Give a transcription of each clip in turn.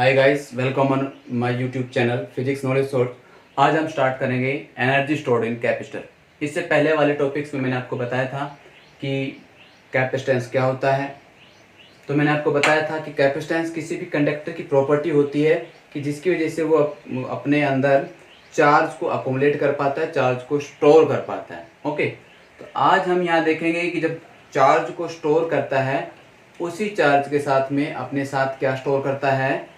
Hi guys, welcome on my YouTube channel physics knowledge source. आज हम start करेंगे energy stored in capacitor. इससे पहले वाले टॉपिक्स में मैंने आपको बताया था कि कैपेसिटेंस क्या होता है। तो मैंने आपको बताया था कि कैपेसिटेंस किसी भी कंडक्टर की प्रॉपर्टी होती है कि जिसकी वजह से वो अपने अंदर चार्ज को अकोमोडेट कर पाता है, चार्ज को स्टोर कर पाता है। ओके, तो आज हम यहाँ देखेंगे कि जब चार्ज को स्टोर करता है, उसी चार्ज के साथ में अपने साथ क्या स्टोर करता है,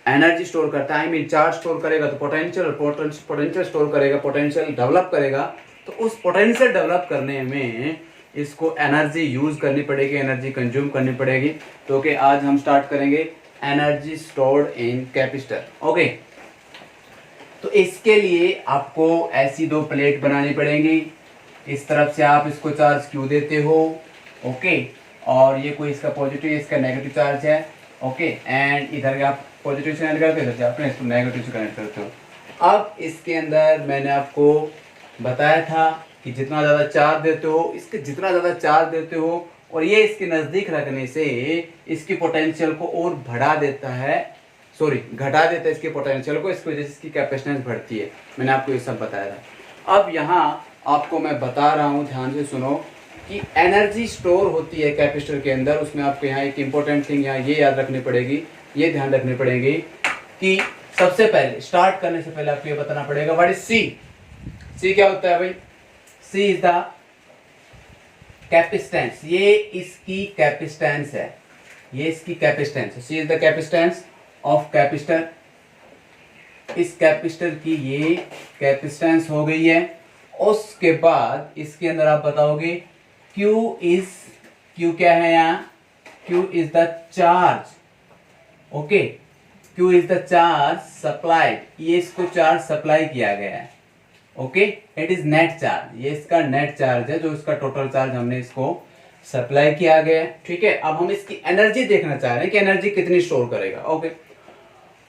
एनर्जी स्टोर करता है। आई मीन चार्ज स्टोर करेगा तो पोटेंशियल, पोटेंशियल स्टोर करेगा, पोटेंशियल डेवलप करेगा। तो उस पोटेंशियल डेवलप करने में इसको एनर्जी यूज करनी पड़ेगी, एनर्जी कंज्यूम करनी पड़ेगी। तो ओके, आज हम स्टार्ट करेंगे energy stored in capacitor. Okay, तो इसके लिए आपको ऐसी दो प्लेट बनानी पड़ेंगी। इस तरफ से आप इसको चार्ज क्यू देते हो, ओके, और ये कोई इसका पॉजिटिव, इसका नेगेटिव चार्ज है, ओके, एंड इधर का आप पॉजिटिव से कनेक्ट करते हो, इधर आपने इसको नेगेटिव से कनेक्ट करते हो। अब इसके अंदर मैंने आपको बताया था कि जितना ज़्यादा चार्ज देते हो, इसके जितना ज़्यादा चार्ज देते हो और ये इसके नज़दीक रखने से इसकी पोटेंशियल को और बढ़ा देता है, सॉरी घटा देता है इसके पोटेंशियल को, इसकी वजह से इसकी कैपेसिटेंस बढ़ती है। मैंने आपको ये सब बताया था। अब यहाँ आपको मैं बता रहा हूँ, ध्यान से सुनो कि एनर्जी स्टोर होती है कैपेसिटर के अंदर। उसमें आपको यहाँ एक इंपॉर्टेंट थिंग यहाँ ये याद रखनी पड़ेगी, ये ध्यान रखनी पड़ेगी कि सबसे पहले स्टार्ट करने से पहले आपको ये बताना पड़ेगा व्हाट इज सी। सी क्या होता है भाई? C is the capacitance. ये इसकी कैपेसिटेंस है, ये इसकी कैपेसिटेंस है। C is the capacitance of capacitor. इस कैपेसिटर की ये कैपेसिटेंस हो गई है। उसके बाद इसके अंदर आप बताओगे Q क्या है यहाँ? Q is the charge, okay, Q is the charge supplied. ये इसको चार्ज सप्लाई किया गया है, okay, it is net charge. ये इसका नेट चार्ज है, जो इसका टोटल चार्ज हमने इसको सप्लाई किया गया है, ठीक है। अब हम इसकी एनर्जी देखना चाह रहे हैं कि एनर्जी कितनी स्टोर करेगा, ओके।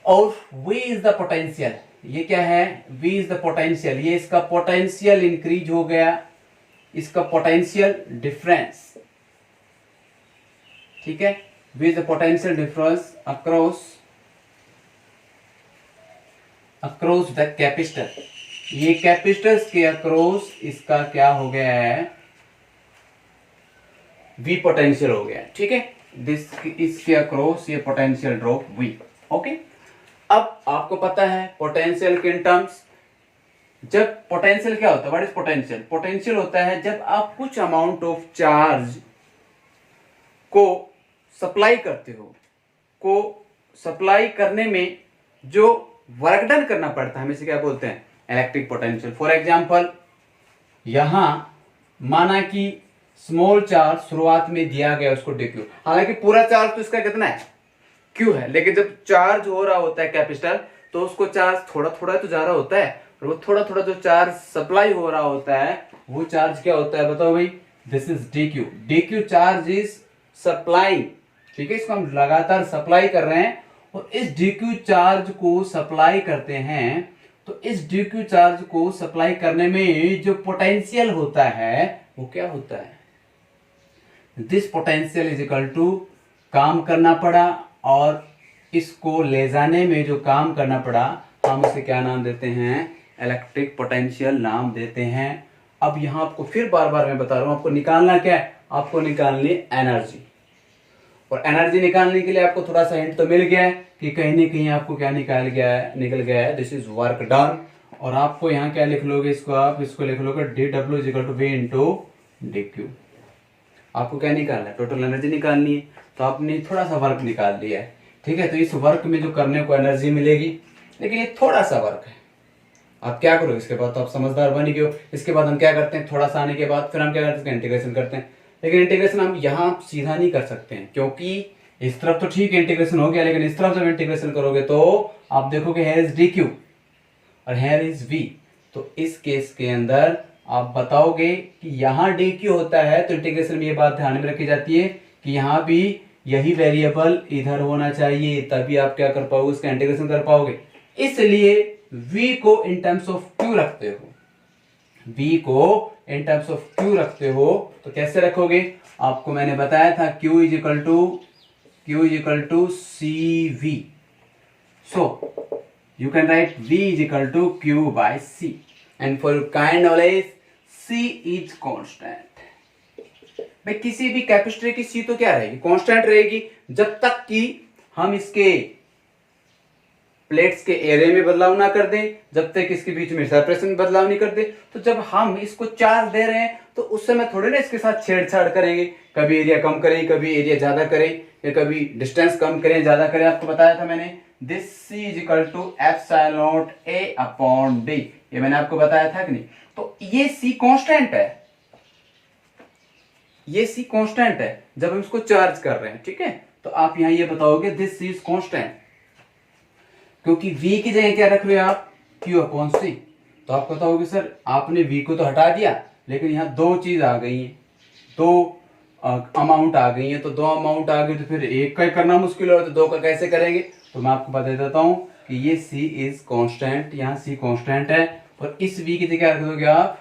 और V इज द पोटेंशियल। ये क्या है? V is the potential. ये इसका पोटेंशियल इंक्रीज हो गया, इसका पोटेंशियल डिफरेंस, ठीक है। V is the potential difference across the capacitor. ये कैपेसिटर के अक्रॉस इसका क्या हो गया है? V पोटेंशियल हो गया, ठीक है। इसके अक्रॉस ये पोटेंशियल ड्रॉप V, ओके। अब आपको पता है पोटेंशियल के टर्म्स, जब पोटेंशियल क्या होता है? What is potential? पोटेंशियल होता है जब आप कुछ अमाउंट ऑफ चार्ज को सप्लाई करते हो, को सप्लाई करने में जो वर्क डन करना पड़ता है, हम इसे क्या बोलते हैं? Electric potential. फॉर एग्जांपल, यहां माना कि स्मॉल चार्ज शुरुआत में दिया गया उसको dq, हालांकि पूरा चार्ज तो इसका कितना है? q है, लेकिन जब चार्ज हो रहा होता है कैपेसिटर, तो उसको चार्ज थोड़ा थोड़ा तो जा रहा होता है, और वो थोड़ा थोड़ा जो चार्ज सप्लाई हो रहा होता है, वो चार्ज क्या होता है बताओ भाई? This is dq। dq charge is supply, ठीक है। इसको हम लगातार सप्लाई कर रहे हैं, और इस dq चार्ज को सप्लाई करते हैं, तो इस dq चार्ज को सप्लाई करने में जो पोटेंशियल होता है वो क्या होता है? This potential is equal to काम करना पड़ा, और इसको ले जाने में जो काम करना पड़ा, हम उसे क्या नाम देते हैं? इलेक्ट्रिक पोटेंशियल नाम देते हैं। अब यहां आपको फिर बार बार मैं बता रहा हूं, आपको निकालना क्या है? आपको निकालनी एनर्जी। और एनर्जी निकालने के लिए आपको थोड़ा सा हिंट तो मिल गया है कि कहीं ना कहीं आपको क्या निकल गया है, दिस इज वर्क डन। और आपको यहाँ क्या लिख लोगे? इसको लिख लोगे dW is equal to V into dq। आपको क्या निकालना है? टोटल एनर्जी निकालनी है, तो आपने थोड़ा सा वर्क निकाल लिया है, ठीक है। तो इस वर्क में जो करने को एनर्जी मिलेगी, लेकिन ये थोड़ा सा वर्क है। आप क्या करोगे इसके बाद? तो आप समझदार बन गए हो। इसके बाद हम क्या करते हैं? थोड़ा सा आने के बाद फिर हम क्या करते हैं? इंटीग्रेशन करते हैं। लेकिन इंटीग्रेशन हम यहाँ सीधा नहीं कर सकते हैं, क्योंकि इस तरफ तो ठीक है इंटीग्रेशन हो गया, लेकिन इस तरफ जब इंटीग्रेशन करोगे तो आप देखोगे हेयर इज dq और हेयर इज v। तो इस केस के अंदर आप बताओगे कि यहाँ dq होता है, तो इंटीग्रेशन में ये बात ध्यान में रखी जाती है कि यहाँ भी यही वेरिएबल इधर होना चाहिए, तभी आप क्या कर पाओगे? उसका इंटीग्रेशन कर पाओगे। इसलिए v को इन टर्म्स ऑफ q रखते हो, v को इन टर्म्स ऑफ q रखते हो। तो कैसे रखोगे? आपको मैंने बताया था Q is equal to CV। So you can write V is equal to Q by C. And for kind knowledge, C is constant. भाई किसी भी कैपेसिटर की C तो क्या रहेगी, कांस्टेंट रहेगी, जब तक कि हम इसके प्लेट्स के एरिया में बदलाव ना कर दें, जब तक इसके बीच में सेपरेशन में बदलाव नहीं कर दे। तो जब हम इसको चार्ज दे रहे हैं तो उस समय थोड़े ना इसके साथ छेड़छाड़ करेंगे, कभी एरिया कम करें, कभी एरिया ज्यादा करें, या कभी डिस्टेंस कम करें ज्यादा करें। आपको बताया था मैंने, this C is equal to epsilon not A upon D, ये मैंने आपको बताया था कि नहीं। तो ये C कांस्टेंट है, ये C कांस्टेंट है जब हम इसको चार्ज कर रहे हैं, ठीक है। तो आप यहां ये बताओगे दिस C इज कांस्टेंट, क्योंकि V की जगह क्या रख रहे हो आप, Q अपॉन C। तो आप बताओगे सर आपने V को तो हटा दिया, लेकिन यहाँ दो चीज आ गई है, दो अमाउंट आ गई है। तो दो अमाउंट आ गई तो फिर एक का करना मुश्किल हो, तो दो का कैसे करेंगे। तो मैं आपको बता देता हूँ कि ये C इज कांस्टेंट, यहाँ C कांस्टेंट है, और इस V की जगह रख दोगे आप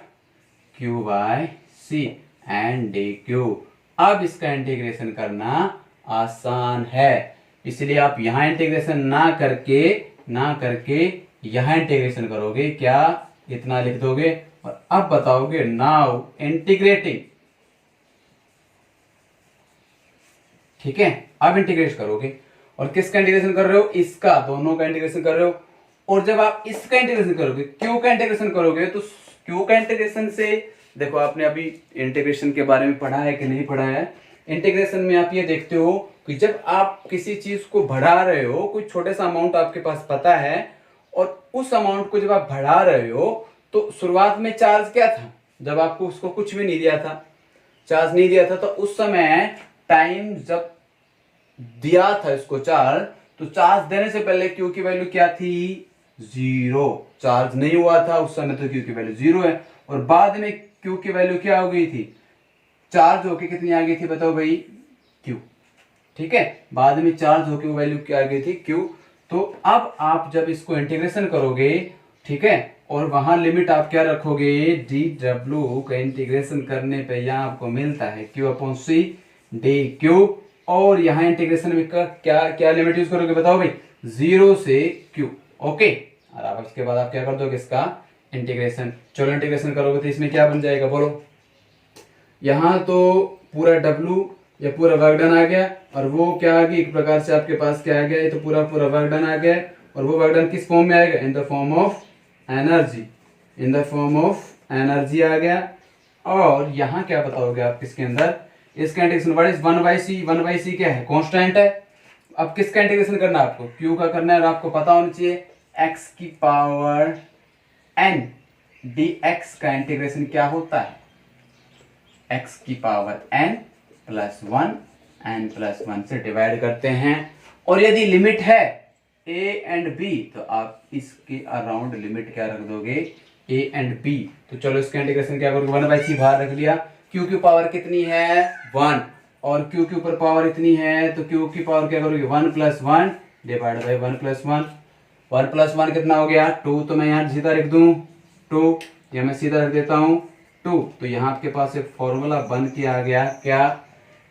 Q by C and DQ। अब इसका इंटीग्रेशन करना आसान है, इसलिए आप यहाँ इंटीग्रेशन ना करके यहाँ इंटीग्रेशन करोगे, क्या इतना लिख दोगे, और अब बताओगे नाउ इंटीग्रेटिंग, ठीक है। अब इंटीग्रेट करोगे, और किसका इंटीग्रेशन कर रहे हो, इसका, दोनों का इंटीग्रेशन कर रहे हो। और जब आप इसका इंटीग्रेशन करोगे, क्यू का इंटीग्रेशन करोगे, तो क्यू का इंटीग्रेशन से देखो, आपने अभी इंटीग्रेशन के बारे में पढ़ा है कि नहीं पढ़ा है। इंटीग्रेशन में आप ये देखते हो कि जब आप किसी चीज को बढ़ा रहे हो, कोई छोटे सा अमाउंट आपके पास पता है, और उस अमाउंट को जब आप बढ़ा रहे हो, तो शुरुआत में चार्ज क्या था, जब आपको उसको कुछ भी नहीं दिया था, चार्ज नहीं दिया था, तो उस समय टाइम जब दिया था इसको चार्ज, तो चार्ज देने से पहले क्यू की वैल्यू क्या थी, 0। चार्ज नहीं हुआ था उस समय, तो क्यू की वैल्यू 0 है। और बाद में क्यू की वैल्यू क्या हो गई थी, चार्ज होके कितनी आ गई थी, बताओ भाई, क्यू, ठीक है। बाद में चार्ज होके वो वैल्यू क्या आ गई थी, क्यू। तो अब आप जब इसको इंटीग्रेशन करोगे, ठीक है, और वहां लिमिट आप क्या रखोगे, dw का इंटीग्रेशन करने पे यहाँ आपको मिलता है Q अपॉन C dQ, और यहाँ इंटीग्रेशन में क्या क्या लिमिट यूज करोगे, बताओ भाई, 0 से Q, ओके। और अब इसके बाद आप क्या कर दोगे, इसका इंटीग्रेशन। चलो इंटीग्रेशन करोगे तो इसमें क्या बन जाएगा, बोलो। यहाँ तो पूरा W या पूरा वर्क डन आ गया, और वो क्या आ गया, एक प्रकार से आपके पास क्या आ गया, ये तो पूरा वर्क डन आ गया। और वो वर्क डन किस फॉर्म में आएगा, in the form of energy, in the form of energy आ गया। और यहाँ क्या बताओगे आप किसके अंदर, इसका integration, what is 1/c, 1/c क्या है, कांस्टेंट है। अब किसका इंटीग्रेशन करना है आपको, Q का करना है, और आपको पता होना चाहिए x की पावर n dx का इंटीग्रेशन क्या होता है, x की power n plus 1 n plus 1 से डिवाइड करते हैं। और यदि लिमिट है a एंड b, तो आप इसके अराउंड लिमिट क्या रख दोगे, a एंड b। तो चलो इसका इंटीग्रेशन क्या करोगे, 1/c बाहर रख लिया, q की पावर कितनी है 1, और q के ऊपर पावर इतनी है, तो q की पावर क्या करोगे, 1 plus 1 divide by 1 plus 1। 1 plus 1 कितना हो गया, 2। तो मैं यहाँ सीधा रख दूं 2, या मैं सीधा रख देता हूँ 2। तो यहाँ आपके पास एक फॉर्मूला बन के आ गया, क्या,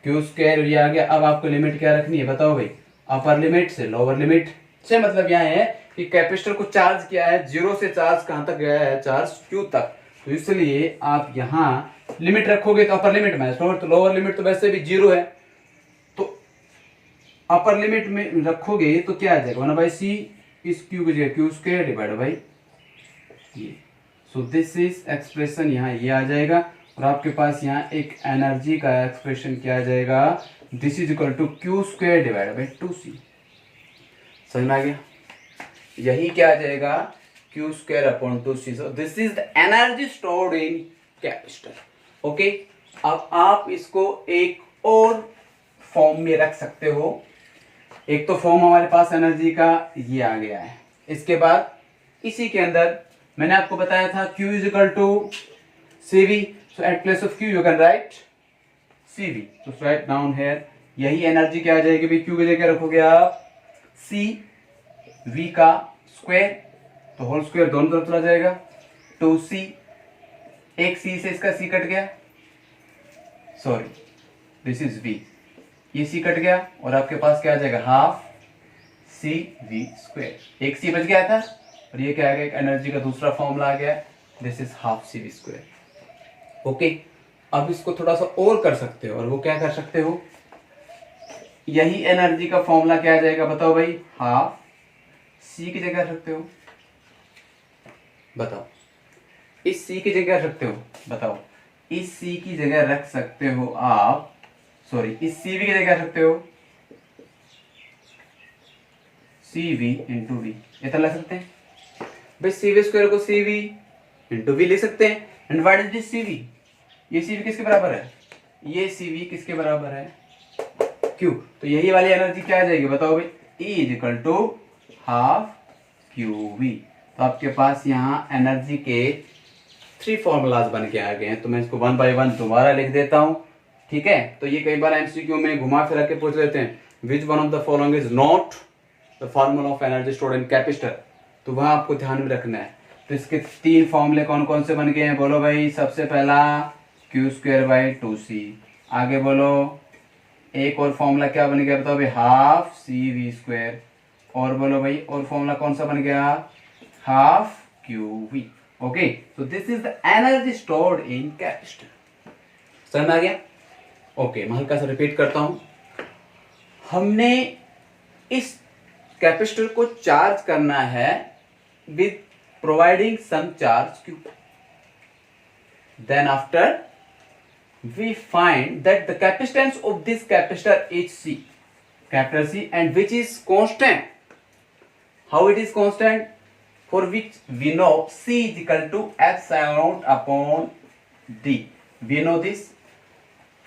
क्यू स्क्वायर ये आ गया। अब आपको लिमिट क्या रखनी है, बताओ भाई, अपर लिमिट से लोअर लिमिट से। मतलब यहाँ है कि कैपेसिटर को चार्ज किया है, 0 से चार्ज कहाँ तक गया है, चार्ज Q तक। तो इसलिए आप यहाँ लिमिट रखोगे तो अपर लिमिट में, तो लोअर लिमिट तो वैसे भी 0 है, तो अपर लिमिट में रखोगे तो क्या आ जाएगा, 1/c इस Q की जगह Q स्क्वायर डिवाइड बाई ये। सो दिस इज एक्सप्रेशन, यहाँ ये आ जाएगा। और आपके पास यहाँ एक एनर्जी का एक्सप्रेशन क्या आ जाएगा, this is equal to Q square divide by 2c। समझ में आ गया, यही क्या आ जाएगा, Q square upon 2c। So this is the energy stored in capacitor, okay. अब आप इसको एक और फॉर्म में रख सकते हो। एक तो फॉर्म हमारे पास एनर्जी का ये आ गया है, इसके बाद इसी के अंदर मैंने आपको बताया था Q is equal to CV, so at place of Q you can write CV, तो राइट डाउन हियर। यही एनर्जी क्या आ जाएगी भाई, Q की जगह रखोगे आप C V का स्क्वायर, तो होल स्क्वायर दोनों तरफ चला जाएगा, 2C, एक C से इसका C कट गया, सॉरी दिस इज V, ये C कट गया, और आपके पास क्या आ जाएगा, हाफ सी वी स्क्वायर। एक सी बच गया था और ये क्या आ गया, एक एनर्जी का दूसरा फॉर्मूला आ गया, this is half C V square. Okay, अब इसको थोड़ा सा और कर सकते हो, और वो क्या कर सकते हो, यही एनर्जी का फॉर्मूला क्या आ जाएगा बताओ भाई, हाफ सी की जगह रख सकते हो, बताओ इस सी की जगह रख सकते हो, बताओ इस सी की जगह रख सकते हो आप, सॉरी इस सी वी की जगह रख सकते हो सी वी इंटू वी, इतना लिख सकते हैं भाई, सी वी स्क्वायर को सी वी इंटू वी लिख सकते हैं। And what is this C V, ये सी वी किसके बराबर है, ये सी वी किसके बराबर है, क्यू। तो यही वाली एनर्जी क्या आ जाएगी बताओ भाई, E is equal to half Q V. तो आपके पास यहाँ एनर्जी के 3 फॉर्मूलाज बन के आ गए हैं, तो मैं इसको 1 बाय 1 दोबारा लिख देता हूँ, ठीक है। तो ये कई बार एमसीक्यू में घुमा फिरा के पूछ लेते हैं, which one of the following is not the formula of energy stored in capacitor, तो वहाँ आपको ध्यान में रखना है। तो इसके 3 फॉर्मूले कौन कौन से बन गए हैं बोलो भाई, सबसे पहला क्यू स्क्वायर बाई 2c, आगे बोलो एक और फॉर्मूला क्या बन गया बताओ भाई, हाफ सी वी स्क्वायर, और बोलो भाई और फॉर्मूला कौन सा बन गया, half Q V. Okay, so this is the energy stored in capacitor, समझ में आ गया। ओके, मैं हल्का सा रिपीट करता हूं, हमने इस कैपेसिटर को चार्ज करना है with providing some charge Q, then after we find that the capacitance of this capacitor is C, capital C, and which is constant. How it is constant? For which we know C is equal to epsilon upon D. We know this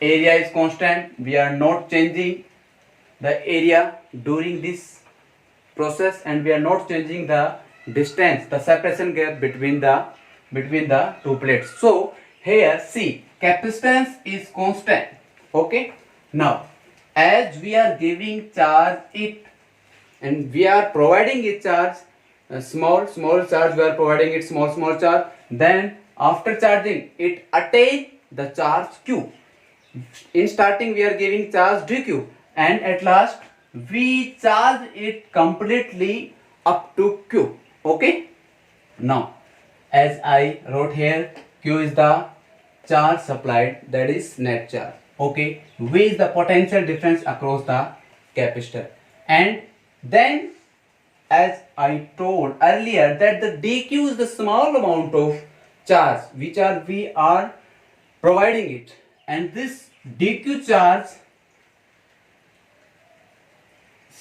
area is constant. We are not changing the area during this process, and we are not changing the distance, the separation gap between the 2 plates. So here C, capacitance is constant. Okay, now as we are giving charge it and we are providing it charge, small charge, we are providing it small charge, then after charging it attain the charge q. In starting we are giving charge dq, and at last we charge it completely up to q. Okay, now as I wrote here, q is the charge supplied, that is net charge. Okay, V is the potential difference across the capacitor, and then as I told earlier that the dq is the small amount of charge which we are providing it, and this dq charge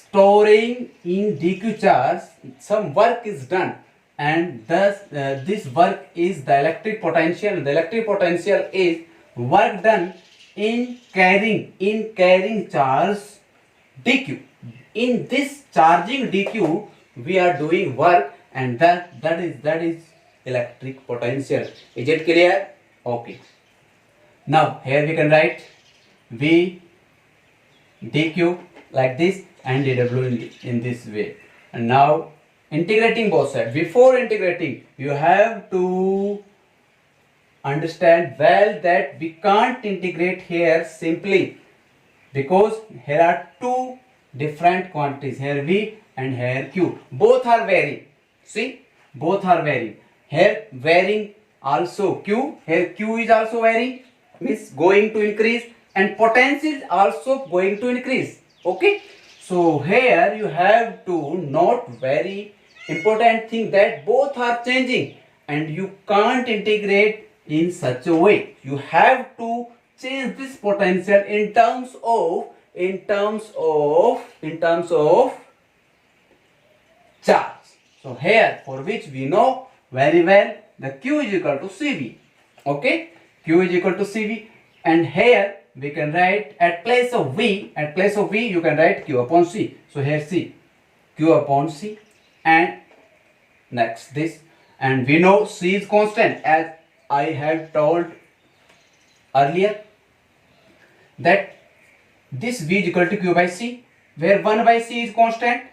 storing in dq charge some work is done, and thus this work is the electric potential. The electric potential is work done in carrying charge dq. In this charging dq we are doing work, and that is electric potential. Is it clear? Okay, now here we can write v dq like this and dw in this way. And now integrating both sides. Before integrating, you have to understand well that we can't integrate here simply, because here are 2 different quantities, here V and here Q. Both are varying. See, both are varying. Here varying also Q. Here Q is also varying, means going to increase, and potential is also going to increase. Okay. So here you have to note very important thing that both are changing, and you can't integrate in such a way. You have to change this potential in terms of charge. So here, for which we know very well, the Q is equal to CV. Okay, Q is equal to CV, and here we can write at place of V you can write Q upon C. So here C, Q upon C, and next this, and we know C is constant, as I have told earlier that this V is equal to Q by C, where 1 by C is constant.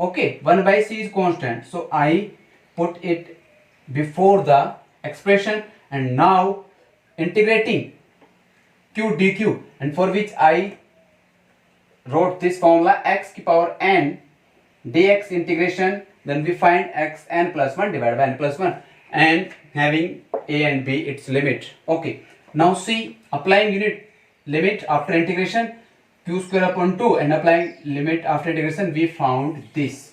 Okay, 1 by C is constant, so I put it before the expression, and now integrating q dq, and for which I wrote this formula, x की power n dx integration, then we find x n plus 1 divided by n plus 1 and having a and b its limit. Okay, now see, applying unit limit after integration q square upon 2 and applying limit after integration we found this,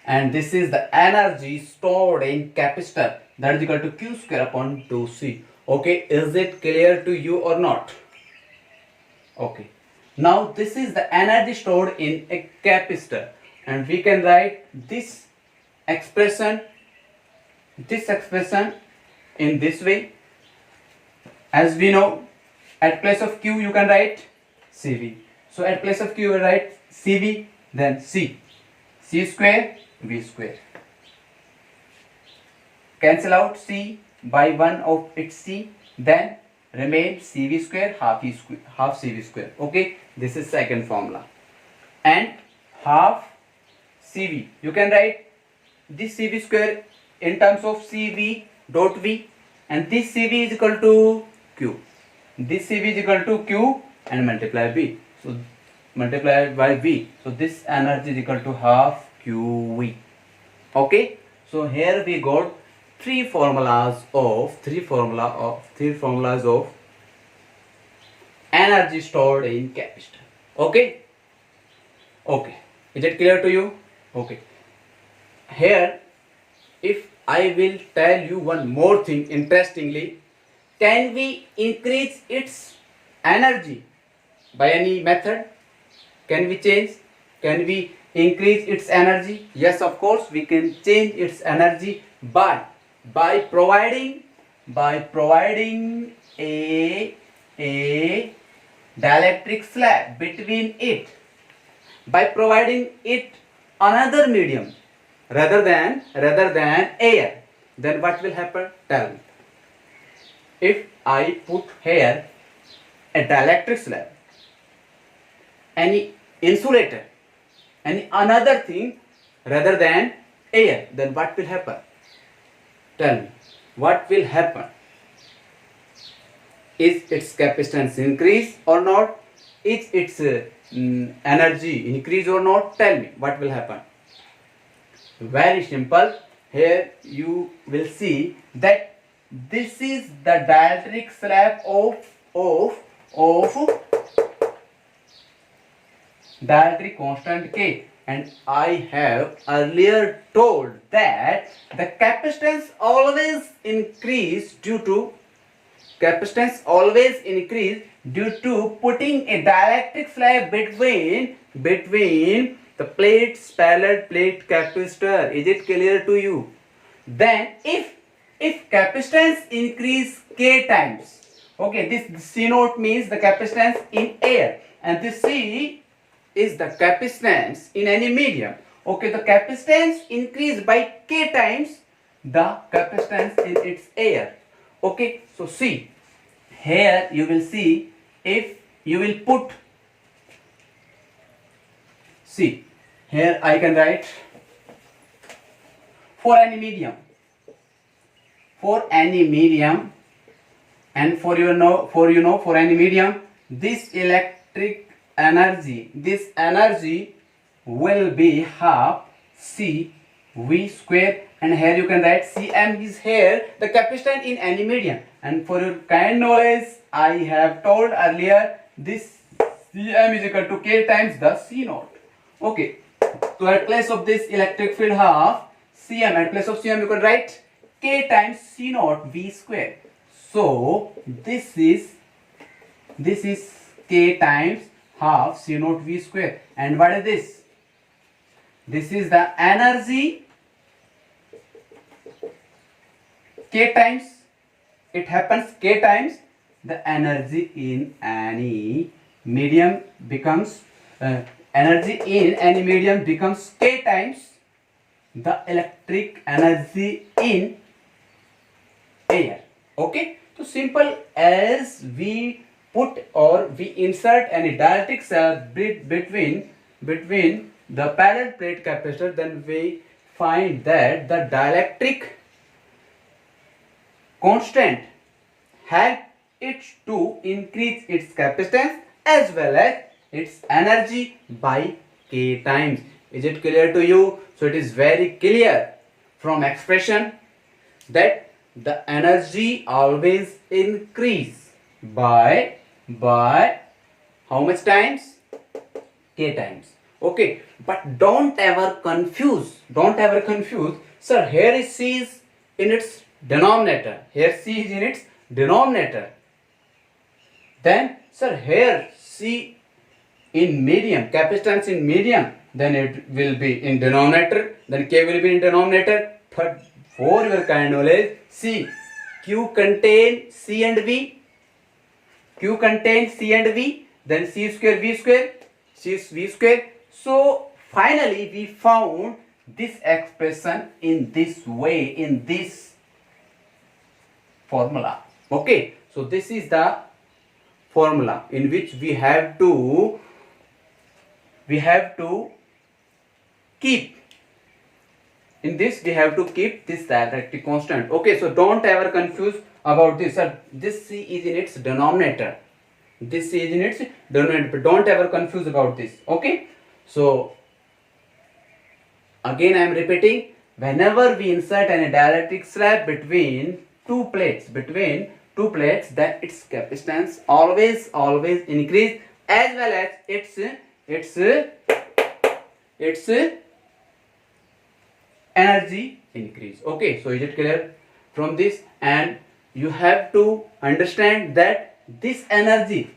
and this is the energy stored in capacitor, that is equal to q square upon 2c. Okay, is it clear to you or not? Okay, now this is the energy stored in a capacitor, and we can write this expression in this way. As we know, at place of q you can write cv, so at place of q you write cv, then c square v square, cancel out c by 1 of its c, then remain cv square half cv square. Okay, this is second formula. And half cv, you can write this cv square in terms of cv dot v, and this cv is equal to q, this cv is equal to q and multiply v, so multiply by v, so this energy is equal to half qv. Okay, so here we got three formulas of energy stored in capacitor. Okay, is it clear to you? Okay, here if I will tell you one more thing interestingly, can we increase its energy by any method? Can we increase its energy? Yes, of course we can change its energy by providing a dielectric slab between it, by providing it another medium rather than air. Then what will happen? Tell me. If I put here a dielectric slab, any insulator, any another thing rather than air, then what will happen? Tell me, what will happen? Is its capacitance increase or not? Is its energy increase or not? Tell me, what will happen? Very simple. Here you will see that this is the dielectric slab of dielectric constant K, and I have earlier told that the capacitance always increase due to putting a dielectric slab between the plates, parallel plate capacitor. Is it clear to you? Then if capacitance increase K times, okay, this C naught means the capacitance in air, and this C is the capacitance in any medium. Okay, the capacitance increase by K times the capacitance in its air. Okay, so see, here you will see, if you will put, see, here I can write for any medium, and for any medium, this electric energy, this energy will be half c v square, and here you can write Cm is here the capacitance in any medium. And for your kind knowledge, I have told earlier, this Cm is equal to K times the C naught. Okay, so at place of this electric field half Cm, at place of Cm you can write K times C naught V square. So this is K times half C naught V square. And what is this? This is the energy K times, it happens K times the energy in any medium becomes energy in any medium becomes K times the electric energy in air. Okay, so simple as we put or we insert any dielectric cell between the parallel plate capacitor, then we find that the dielectric constant help it to increase its capacitance as well as its energy by K times. Is it clear to you? So it is very clear from expression that the energy always increase by how much times? K times. Okay, but don't ever confuse, sir, here is C is in its denominator, here C is in its denominator, then sir here C in medium, capacitance in medium, then it will be in denominator, then K will be in denominator. But for your kind knowledge, see, Q contain C and V, Q contains C and V, then C square V square, C is V square. So finally we found this expression in this way, in this formula. Okay, so this is the formula in which we have to keep, in this we have to keep this dielectric constant. Okay, so don't ever confuse about this, sir. This C is in its denominator, this C is in its denominator, but don't ever confuse about this. Okay, so again I am repeating, whenever we insert any dielectric slab between two plates, then its capacitance always increase, as well as its energy increase. Okay, so is it clear from this? And you have to understand that this energy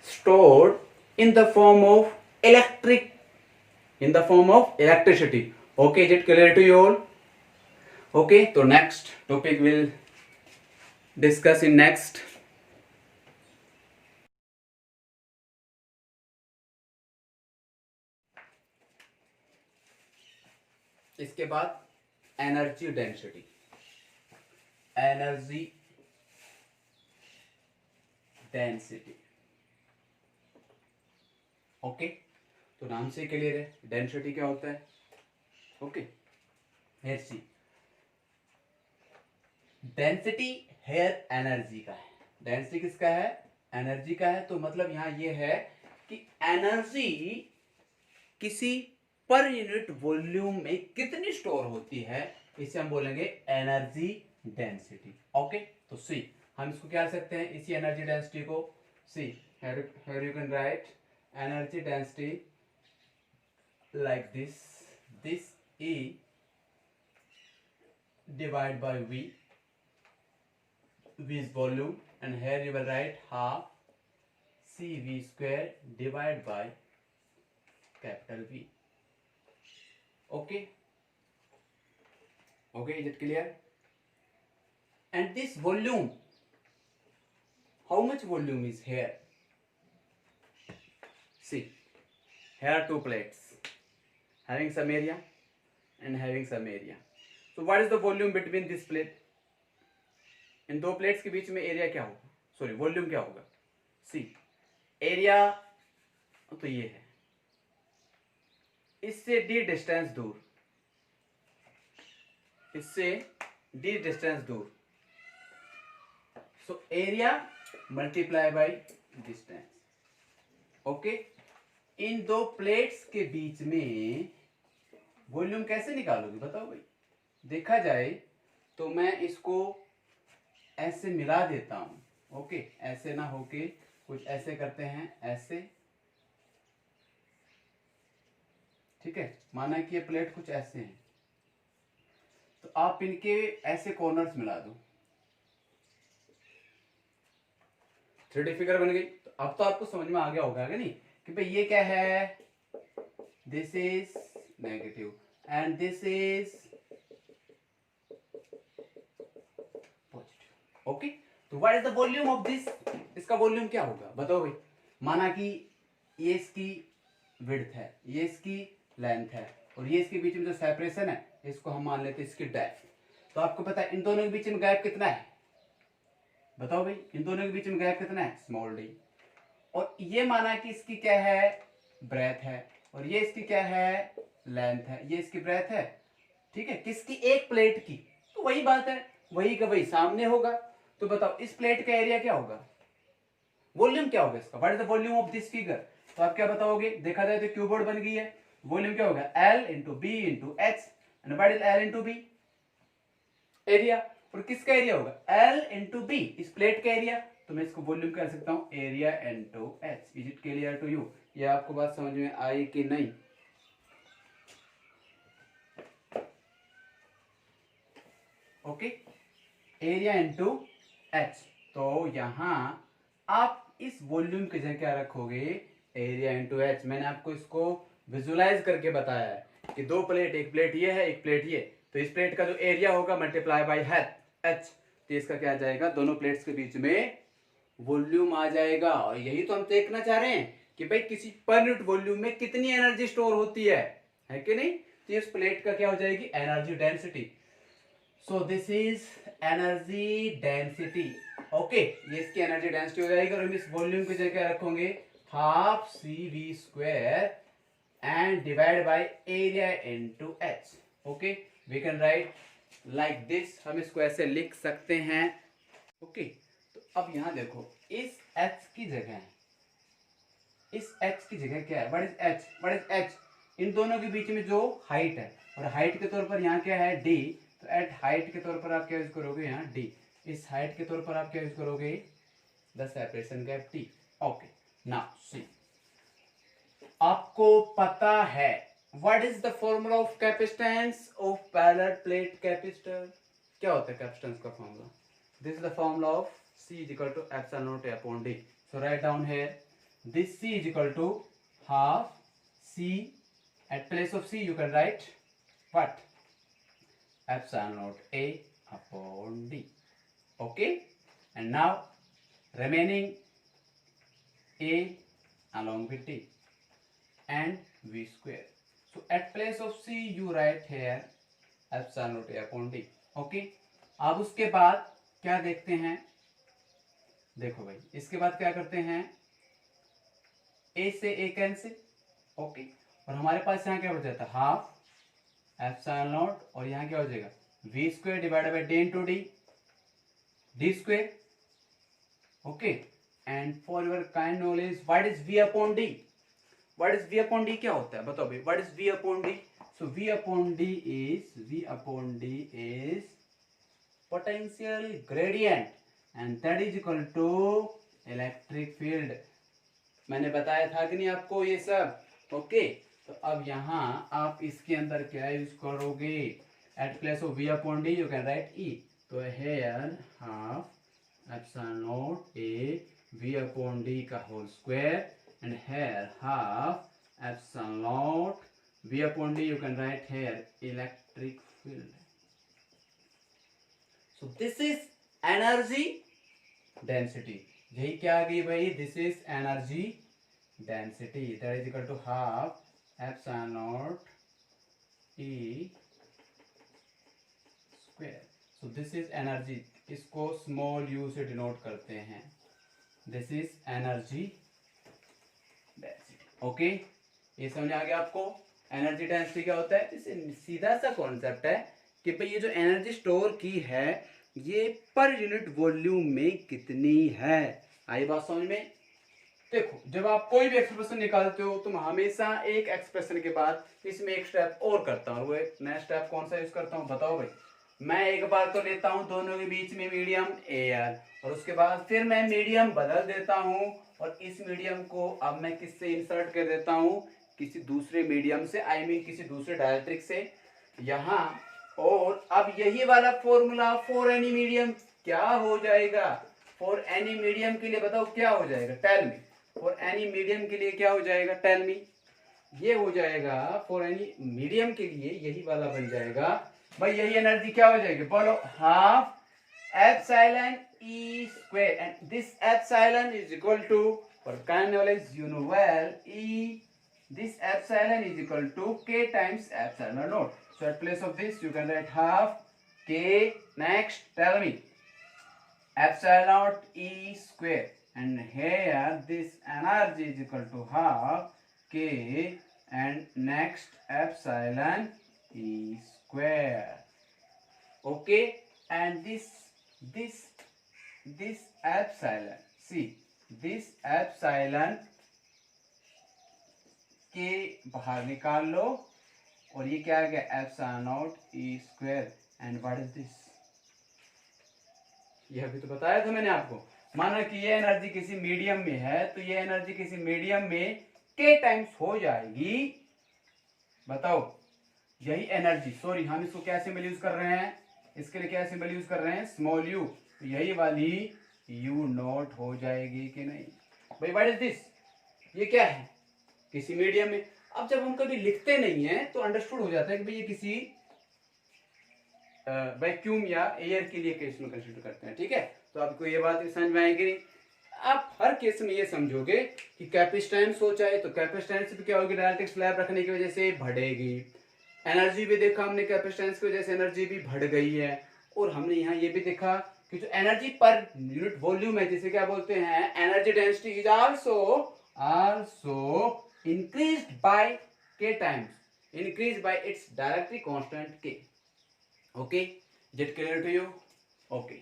stored in the form of electricity. Okay, is it clear to you all? Okay, so next topic we'll discuss in next. इसके बाद energy density, okay, तो नाम से clear है density क्या होता है. Okay, hair सी density hair energy का है, डेंसिटी किसका है? एनर्जी का है. तो मतलब यहाँ ये है कि एनर्जी किसी पर यूनिट वॉल्यूम में कितनी स्टोर होती है, इसे हम बोलेंगे एनर्जी डेंसिटी. ओके, तो सी हम इसको क्या कर सकते हैं, इसी एनर्जी डेंसिटी को सी here you can write energy density like this E divided by V is volume, and here you will write half CV square divided by capital V. Okay, is it clear? And this volume, how much volume is here? See, here are two plates having some area and having some area. So what is the volume between this plate? इन दो plates के बीच में area क्या होगा, sorry volume क्या होगा? सी area तो ये है, इससे d डिस्टेंस दूर, so area multiply by distance. Okay, इन दो प्लेट्स के बीच में वॉल्यूम कैसे निकालोगे बताओ भाई? देखा जाए तो मैं इसको ऐसे मिला देता हूं. ओके, ऐसे ना होके कुछ ऐसे करते हैं, ऐसे, ठीक है. माना कि ये प्लेट कुछ ऐसे हैं, तो आप इनके ऐसे कॉर्नर्स मिला दो, 3D फिगर बन गई. तो अब तो आपको समझ में आ गया होगा नहीं कि भाई ये क्या है, this is negative and this is positive. Okay, तो what is the volume of this? इसका वॉल्यूम क्या होगा बताओ भाई? माना कि ये इसकी विड्थ है, ये इसकी लेंथ है, और ये इसके बीच में जो सेपरेशन है इसको हम मान लेते हैं इसकी डेप्थ. तो आपको पता है इन दोनों के बीच में गैप कितना है? बताओ भाई, इन दोनों के बीच में गैप कितना है? Small D. और ये माना कि इसकी क्या है, ब्रेथ है, और ये इसकी क्या है, लेंथ है, ये इसकी ब्रेथ है, ठीक है, किसकी? एक प्लेट की. तो वही बात है, वही का वही सामने होगा. तो बताओ इस प्लेट का एरिया क्या होगा, वॉल्यूम क्या होगा इसका? What is the volume of this figure? तो आप क्या बताओगे, देखा जाए तो क्यूबॉइड बन गई है, वॉल्यूम क्या होगा L into B into H, and what is L into B, area, और किसका एरिया होगा L इंटू बी, इस प्लेट का एरिया, तो मैं इसको वॉल्यूम कह सकता हूं area into H. Is it clear to you? ये आपको बात समझ में आई कि नहीं? Okay, area into H. तो यहां आप इस वॉल्यूम की जगह क्या रखोगे, एरिया इंटू एच। मैंने आपको इसको विजुलाइज करके बताया है कि दो प्लेट, एक प्लेट ये है, एक प्लेट ये, तो इस प्लेट का जो एरिया होगा मल्टीप्लाई बाई एच, तो इसका क्या आ जाएगा, दोनों प्लेट्स के बीच में वॉल्यूम आ जाएगा। और यही तो हम देखना चाह रहे हैं कि भाई किसी पर यूनिट वॉल्यूम में कितनी एनर्जी स्टोर होती है कि नहीं? तो इस प्लेट का क्या हो जाएगी, energy density. So this is energy density. Okay, ये इसकी एनर्जी डेंसिटी हो जाएगी, और हम इस वॉल्यूम की जगह क्या रखोगे, half C V square and divide by area into H. Okay, we can write like this, हम इसको ऐसे लिख सकते हैं। ओके, तो अब यहां देखो, इस एच की जगह, इस एच की जगह क्या है, what is H, what is H, इन दोनों के बीच में जो हाइट है, और हाइट के तौर पर यहाँ क्या है डी, तो एट हाइट के तौर पर आप क्या यूज करोगे, यहाँ डी, इस हाइट के तौर पर आप क्या यूज करोगे, the separation gap T. Okay, now see, आपको पता है what is the formula of capacitance of parallel plate capacitor? क्या होता है कैपेसिटेंस का formula? This is the formula of C is equal to epsilon naught A upon D. So write down here, this C is equal to half C, at place of C you can write what, epsilon naught A upon D. Okay, and now remaining A along with D and V square. So at place of C you write here epsilon naught A upon D. Okay, अब उसके बाद क्या देखते हैं, देखो भाई इसके बाद क्या करते हैं, ए से ए कैंसिल। ओके, और हमारे पास यहाँ क्या बच जाता है, हाफ एप्सिलॉन नॉट, और यहाँ क्या हो जाएगा, V square divided by D into D, D square. Okay, and for your kind knowledge, what is V upon D, what is V upon D, क्या होता है बताओ भाई, what is V upon D? So V upon D is potential gradient, and that is equal to electric field. मैंने बताया था कि नहीं आपको ये सब? ओके, तो अब यहाँ आप इसके अंदर क्या यूज करोगे, at place of V upon D you can write E, तो here half epsilon not a V upon D का whole square, and here half epsilon not V upon D you can write here electric field. So this is energy density. यही क्या आ गई भाई, this is energy density, that is equal to half epsilon not E square. So this is energy, इसको small you से denote करते हैं, this is energy density. Okay, ये समझ आ गया आपको एनर्जी डेंसिटी क्या होता है? इसे सीधा सा कॉन्सेप्ट है कि भाई ये जो एनर्जी स्टोर की है ये पर यूनिट वॉल्यूम में कितनी है। आई बात समझ में? देखो, जब आप कोई भी एक्सप्रेशन निकालते हो तुम हमेशा एक एक्सप्रेशन के बाद इसमें एक स्टेप और करता हूँ, वो एक नया स्टेप कौन सा यूज करता हूँ बताओ भाई? मैं एक बार तो लेता हूँ दोनों के बीच में मीडियम एयर, और उसके बाद फिर मैं मीडियम बदल देता हूँ, और इस मीडियम को अब मैं किससे इंसर्ट कर देता हूँ, किसी दूसरे मीडियम से, आई मीन किसी दूसरे डायलेक्ट्रिक से यहाँ। और अब यही वाला फॉर्मूला फॉर एनी मीडियम क्या हो जाएगा, फॉर एनी मीडियम के लिए बताओ क्या हो जाएगा, tell me, for any medium के लिए क्या हो जाएगा, टेल मी। ये हो जाएगा फॉर एनी मीडियम के लिए यही वाला बन जाएगा भाई, यही एनर्जी क्या हो जाएगी बोलो, half epsilon E square, and this epsilon is equal to, for kind knowledge you know well, E this epsilon is equal to k times epsilon naught. So at place of this you can write half k, next tell me, epsilon naught e square, and here this energy is equal to half k and next epsilon e square. Okay, and this epsilon, see this epsilon के बाहर निकाल लो और ये क्या आ गया epsilon not E square. And what is this, ये अभी तो बताया था मैंने आपको। माना कि ये एनर्जी किसी मीडियम में है तो ये एनर्जी किसी मीडियम में के टाइम्स हो जाएगी। बताओ, यही एनर्जी, सॉरी हम इसको क्या सिंबल यूज कर रहे हैं, इसके लिए क्या सिंबल यूज कर रहे हैं, स्मॉल यू, तो यही वाली यू नॉट हो जाएगी कि नहीं भाई। व्हाट इज दिस, ये क्या है, किसी मीडियम में। अब जब हम कभी लिखते नहीं है तो अंडरस्टूड हो जाता है कि भाई ये किसी वैक्यूम या एयर के लिए केस में कंसिडर करते हैं, ठीक है। तो आपको ये बात समझ में आएगी नहीं। आप हर केस में ये समझोगे कि कैपेसिटेंस हो चाहे तो कैपेसिटेंस भी क्या होगी, डायरेक्ट्रिक स्लैब रखने की वजह से बढ़ेगी। एनर्जी भी देखा हमने, कैपेसिटेंस की वजह से एनर्जी भी बढ़ गई है। और हमने यहाँ ये भी देखा कि जो एनर्जी पर यूनिट वॉल्यूम है, जिसे क्या बोलते हैं energy density, is also increased by k times, increased by its directly constant k. Okay, is it clear to you? Okay.